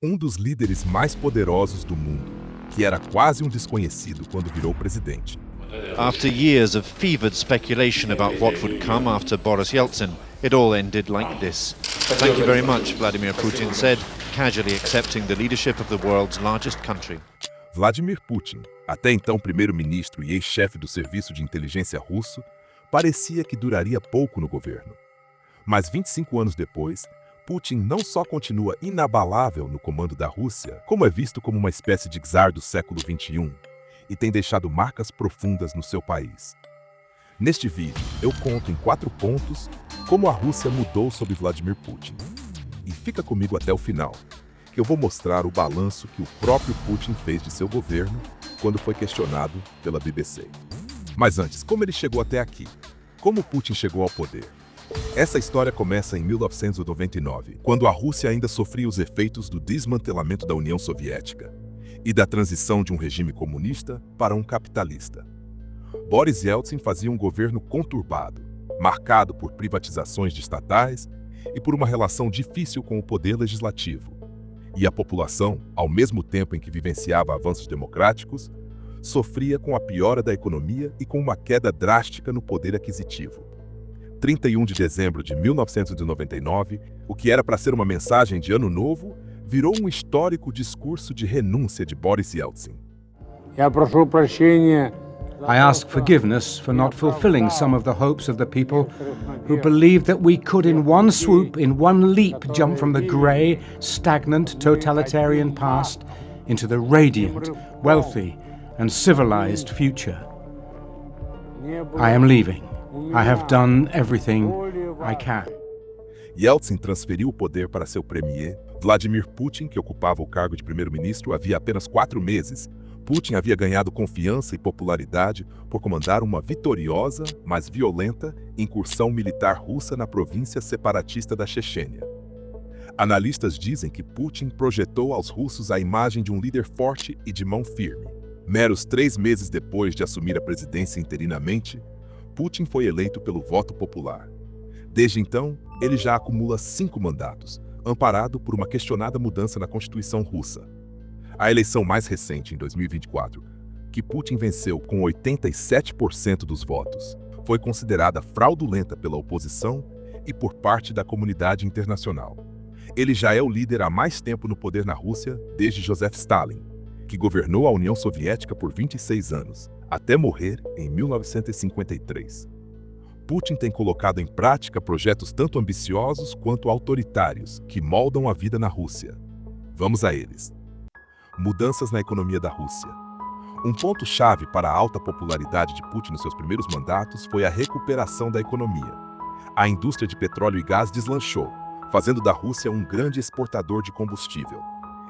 um dos líderes mais poderosos do mundo, que era quase um desconhecido quando virou presidente. After years of fevered speculation about what would come after Boris Yeltsin, it all ended like this. Thank you very much, Vladimir Putin said, casually accepting the leadership of the world's largest country. Vladimir Putin, até então primeiro-ministro e ex-chefe do serviço de inteligência russo, parecia que duraria pouco no governo. Mas 25 anos depois, Putin não só continua inabalável no comando da Rússia, como é visto como uma espécie de czar do século XXI e tem deixado marcas profundas no seu país. Neste vídeo, eu conto em 4 pontos como a Rússia mudou sob Vladimir Putin. E fica comigo até o final, que eu vou mostrar o balanço que o próprio Putin fez de seu governo quando foi questionado pela BBC. Mas antes, como ele chegou até aqui? Como Putin chegou ao poder? Essa história começa em 1999, quando a Rússia ainda sofria os efeitos do desmantelamento da União Soviética e da transição de um regime comunista para um capitalista. Boris Yeltsin fazia um governo conturbado, marcado por privatizações de estatais e por uma relação difícil com o poder legislativo. E a população, ao mesmo tempo em que vivenciava avanços democráticos, sofria com a piora da economia e com uma queda drástica no poder aquisitivo. 31 de dezembro de 1999, o que era para ser uma mensagem de Ano Novo, virou um histórico discurso de renúncia de Boris Yeltsin. I ask forgiveness for not fulfilling some of the hopes of the people who believed that we could in one swoop, in one leap, jump from the grey, stagnant, totalitarian past into the radiant, wealthy and civilized future. I am leaving. I have done everything I can. Yeltsin transferiu o poder para seu premier, Vladimir Putin, que ocupava o cargo de primeiro-ministro havia apenas 4 meses. Putin havia ganhado confiança e popularidade por comandar uma vitoriosa, mas violenta, incursão militar russa na província separatista da Chechênia. Analistas dizem que Putin projetou aos russos a imagem de um líder forte e de mão firme. Meros 3 meses depois de assumir a presidência interinamente, Putin foi eleito pelo voto popular. Desde então, ele já acumula 5 mandatos, amparado por uma questionada mudança na Constituição russa. A eleição mais recente, em 2024, que Putin venceu com 87% dos votos, foi considerada fraudulenta pela oposição e por parte da comunidade internacional. Ele já é o líder há mais tempo no poder na Rússia desde Joseph Stalin, que governou a União Soviética por 26 anos, até morrer em 1953. Putin tem colocado em prática projetos tanto ambiciosos quanto autoritários que moldam a vida na Rússia. Vamos a eles. Mudanças na economia da Rússia. Um ponto-chave para a alta popularidade de Putin nos seus primeiros mandatos foi a recuperação da economia. A indústria de petróleo e gás deslanchou, fazendo da Rússia um grande exportador de combustível.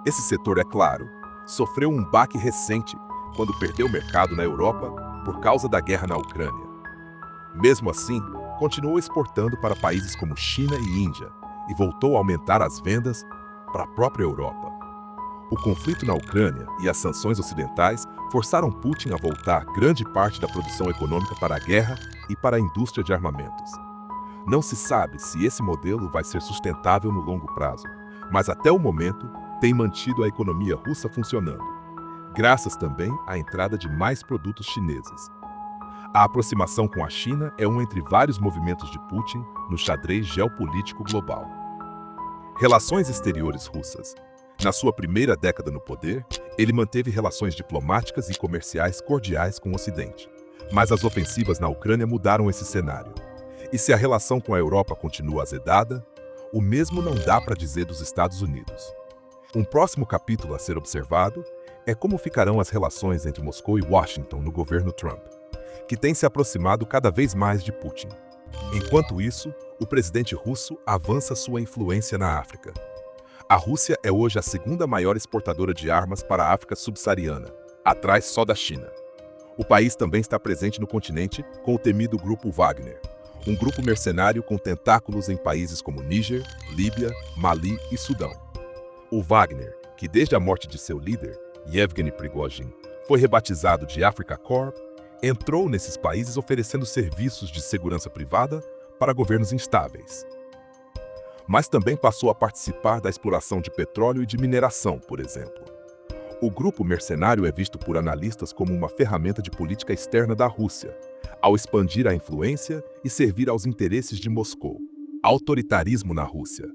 Esse setor, é claro, sofreu um baque recente quando perdeu o mercado na Europa por causa da guerra na Ucrânia. Mesmo assim, continuou exportando para países como China e Índia e voltou a aumentar as vendas para a própria Europa. O conflito na Ucrânia e as sanções ocidentais forçaram Putin a voltar grande parte da produção econômica para a guerra e para a indústria de armamentos. Não se sabe se esse modelo vai ser sustentável no longo prazo, mas até o momento tem mantido a economia russa funcionando, graças também à entrada de mais produtos chineses. A aproximação com a China é um entre vários movimentos de Putin no xadrez geopolítico global. Relações exteriores russas. Na sua primeira década no poder, ele manteve relações diplomáticas e comerciais cordiais com o Ocidente. Mas as ofensivas na Ucrânia mudaram esse cenário. E se a relação com a Europa continua azedada, o mesmo não dá para dizer dos Estados Unidos. Um próximo capítulo a ser observado é como ficarão as relações entre Moscou e Washington no governo Trump, que tem se aproximado cada vez mais de Putin. Enquanto isso, o presidente russo avança sua influência na África. A Rússia é hoje a segunda maior exportadora de armas para a África subsaariana, atrás só da China. O país também está presente no continente com o temido Grupo Wagner, um grupo mercenário com tentáculos em países como Níger, Líbia, Mali e Sudão. O Wagner, que desde a morte de seu líder, Yevgeny Prigozhin, foi rebatizado de Africa Corps, entrou nesses países oferecendo serviços de segurança privada para governos instáveis. mas também passou a participar da exploração de petróleo e de mineração, por exemplo. O grupo mercenário é visto por analistas como uma ferramenta de política externa da Rússia, ao expandir a influência e servir aos interesses de Moscou. Autoritarismo na Rússia.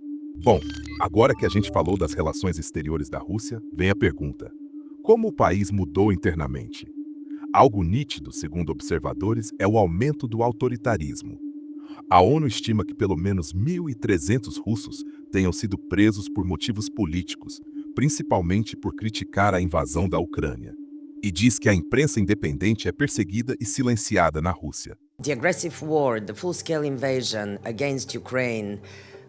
Bom, agora que a gente falou das relações exteriores da Rússia, vem a pergunta: como o país mudou internamente? Algo nítido, segundo observadores, é o aumento do autoritarismo. A ONU estima que pelo menos 1.300 russos tenham sido presos por motivos políticos, principalmente por criticar a invasão da Ucrânia. E diz que a imprensa independente é perseguida e silenciada na Rússia. The aggressive war, the full-scale invasion against Ukraine,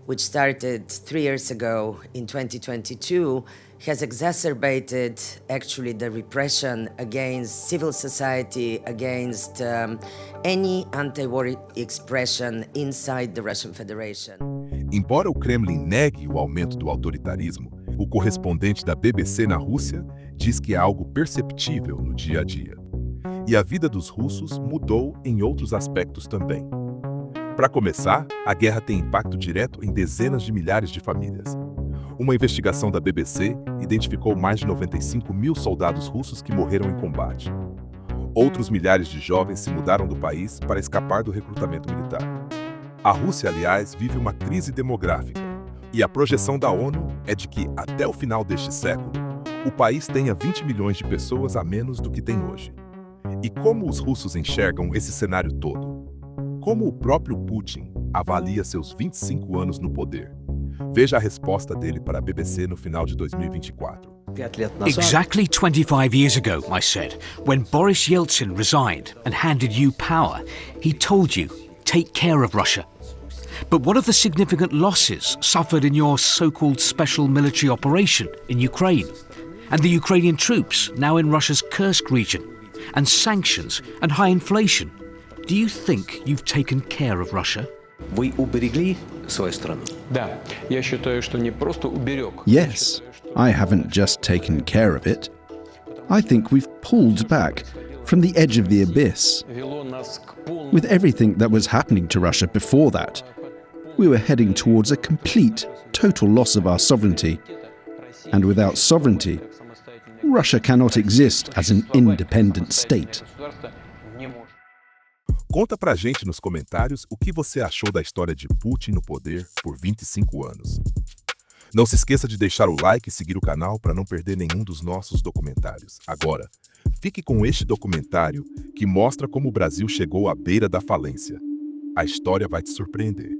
which started 3 years ago in 2022, has exacerbated actually the repression against civil society, against any anti-war expression inside the Russian Federation. Embora o Kremlin negue o aumento do autoritarismo, o correspondente da BBC na Rússia diz que é algo perceptível no dia a dia. E a vida dos russos mudou em outros aspectos também. Para começar, a guerra tem impacto direto em dezenas de milhares de famílias. Uma investigação da BBC identificou mais de 95 mil soldados russos que morreram em combate. Outros milhares de jovens se mudaram do país para escapar do recrutamento militar. A Rússia, aliás, vive uma crise demográfica, e a projeção da ONU é de que, até o final deste século, o país tenha 20 milhões de pessoas a menos do que tem hoje. E como os russos enxergam esse cenário todo? Como o próprio Putin avalia seus 25 anos no poder? Veja a resposta dele para a BBC no final de 2024. Exactly 25 years ago, I said, when Boris Yeltsin resigned and handed you power, he told you, take care of Russia. But what of the significant losses suffered in your so-called special military operation in Ukraine? And the Ukrainian troops now in Russia's Kursk region? And sanctions and high inflation? Do you think you've taken care of Russia? Вы уберегли свою страну? Да, я считаю, что не просто уберег. Yes, I haven't just taken care of it. I think we've pulled back from the edge of the abyss. Вело нас к полному. With everything that was happening to Russia before that, we were heading towards a complete, total loss of our sovereignty. And without sovereignty, Russia cannot exist as an independent state. Conta pra gente nos comentários o que você achou da história de Putin no poder por 25 anos. Não se esqueça de deixar o like e seguir o canal para não perder nenhum dos nossos documentários. Agora, fique com este documentário que mostra como o Brasil chegou à beira da falência. A história vai te surpreender.